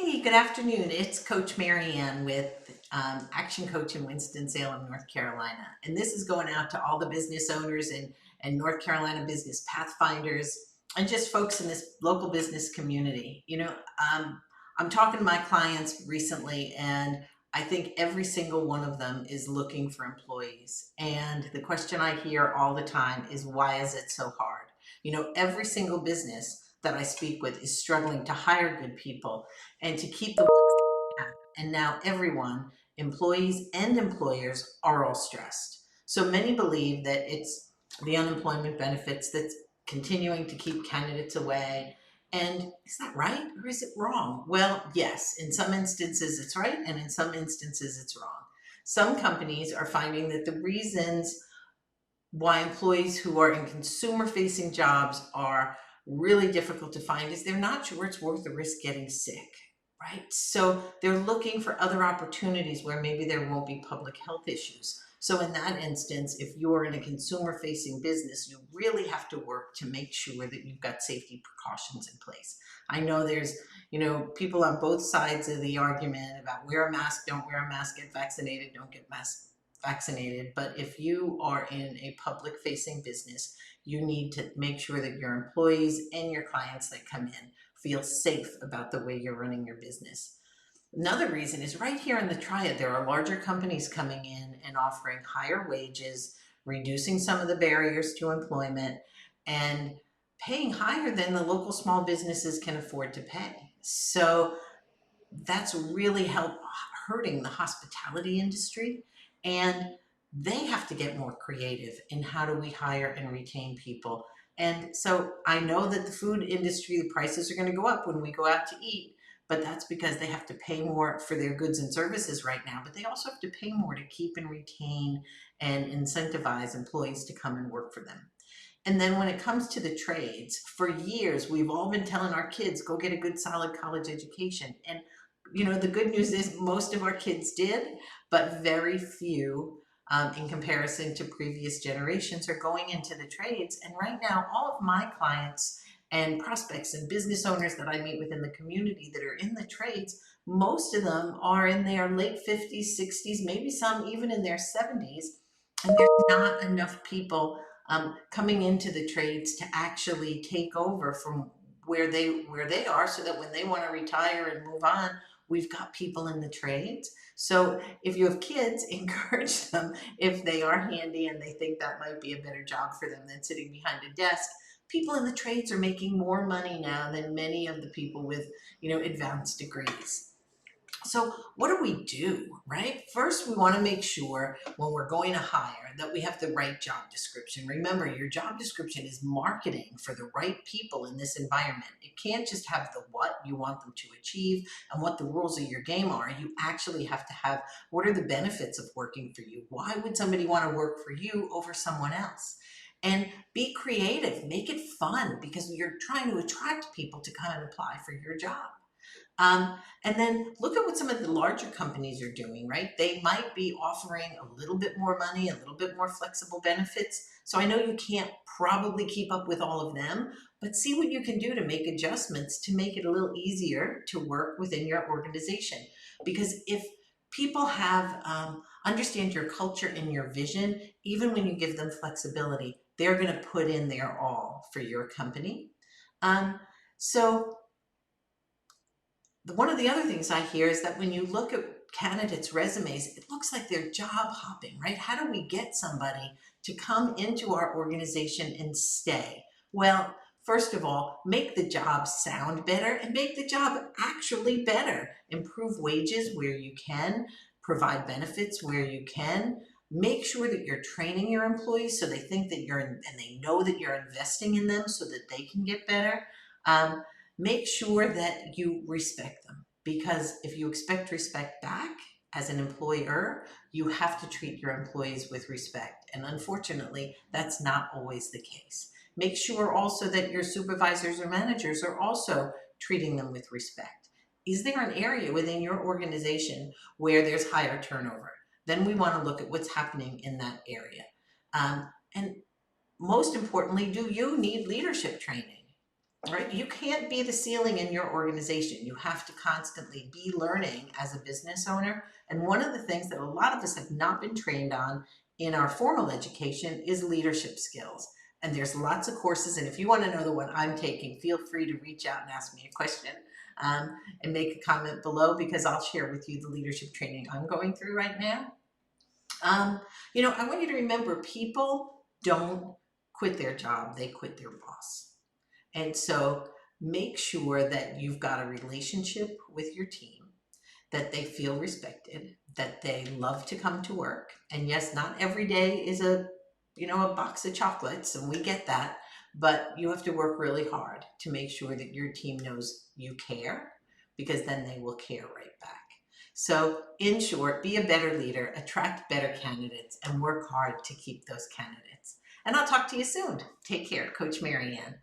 Hey, good afternoon. It's Coach Marianne with Action Coach in Winston-Salem, North Carolina. And this is going out to all the business owners and North Carolina business pathfinders and just folks in this local business community. I'm talking to my clients recently, and I think every single one of them is looking for employees. And the question I hear all the time is, why is it so hard? Every single business that I speak with is struggling to hire good people and to keep the and now everyone, employees and employers, are all stressed. So many believe that it's the unemployment benefits that's continuing to keep candidates away. And is that right or is it wrong? Well, yes, in some instances it's right, and in some instances it's wrong. Some companies are finding that the reasons why employees who are in consumer facing jobs are really difficult to find is they're not sure it's worth the risk getting sick, right? So they're looking for other opportunities where maybe there won't be public health issues. So in that instance, if you're in a consumer facing business, you really have to work to make sure that you've got safety precautions in place. I know there's, people on both sides of the argument about wear a mask, don't wear a mask, get vaccinated, don't get vaccinated. But if you are in a public facing business, you need to make sure that your employees and your clients that come in feel safe about the way you're running your business. Another reason is right here in the Triad, there are larger companies coming in and offering higher wages, reducing some of the barriers to employment, and paying higher than the local small businesses can afford to pay. So that's really hurting the hospitality industry, and they have to get more creative in how do we hire and retain people. And so I know that the food industry, the prices are going to go up when we go out to eat, but that's because they have to pay more for their goods and services right now, but they also have to pay more to keep and retain and incentivize employees to come and work for them. And then when it comes to the trades, for years we've all been telling our kids, go get a good solid college education. And the good news is most of our kids did, but very few, in comparison to previous generations, are going into the trades. And right now, all of my clients and prospects and business owners that I meet within the community that are in the trades, most of them are in their late 50s, 60s, maybe some even in their 70s. And there's not enough people coming into the trades to actually take over from where they are, so that when they want to retire and move on, we've got people in the trades. So if you have kids, encourage them if they are handy and they think that might be a better job for them than sitting behind a desk. People in the trades are making more money now than many of the people with, advanced degrees. So what do we do, right? First, we want to make sure when we're going to hire that we have the right job description. Remember, your job description is marketing for the right people in this environment. It can't just have the what you want them to achieve and what the rules of your game are. You actually have to have, what are the benefits of working for you? Why would somebody want to work for you over someone else? And be creative, make it fun, because you're trying to attract people to come and apply for your job. And then look at what some of the larger companies are doing, right? They might be offering a little bit more money, a little bit more flexible benefits. So I know you can't probably keep up with all of them, but see what you can do to make adjustments to make it a little easier to work within your organization. Because if people have understand your culture and your vision, even when you give them flexibility, they're going to put in their all for your company. So one of the other things I hear is that when you look at candidates' resumes, it looks like they're job hopping, right? How do we get somebody to come into our organization and stay? Well, first of all, make the job sound better and make the job actually better. Improve wages where you can, provide benefits where you can. Make sure that you're training your employees so they think that and they know that you're investing in them so that they can get better. Make sure that you respect them, because if you expect respect back as an employer, you have to treat your employees with respect. And unfortunately, that's not always the case. Make sure also that your supervisors or managers are also treating them with respect. Is there an area within your organization where there's higher turnover? Then we want to look at what's happening in that area. And most importantly, do you need leadership training? right? You can't be the ceiling in your organization. You have to constantly be learning as a business owner. And one of the things that a lot of us have not been trained on in our formal education is leadership skills. And there's lots of courses. And if you want to know the one I'm taking, feel free to reach out and ask me a question, and make a comment below, because I'll share with you the leadership training I'm going through right now. Um, I want you to remember, people don't quit their job, they quit their boss. And so make sure that you've got a relationship with your team, that they feel respected, that they love to come to work. And yes, not every day is a box of chocolates, and we get that, but you have to work really hard to make sure that your team knows you care, because then they will care right back. So in short, be a better leader, attract better candidates, and work hard to keep those candidates. And I'll talk to you soon. Take care, Coach Marianne.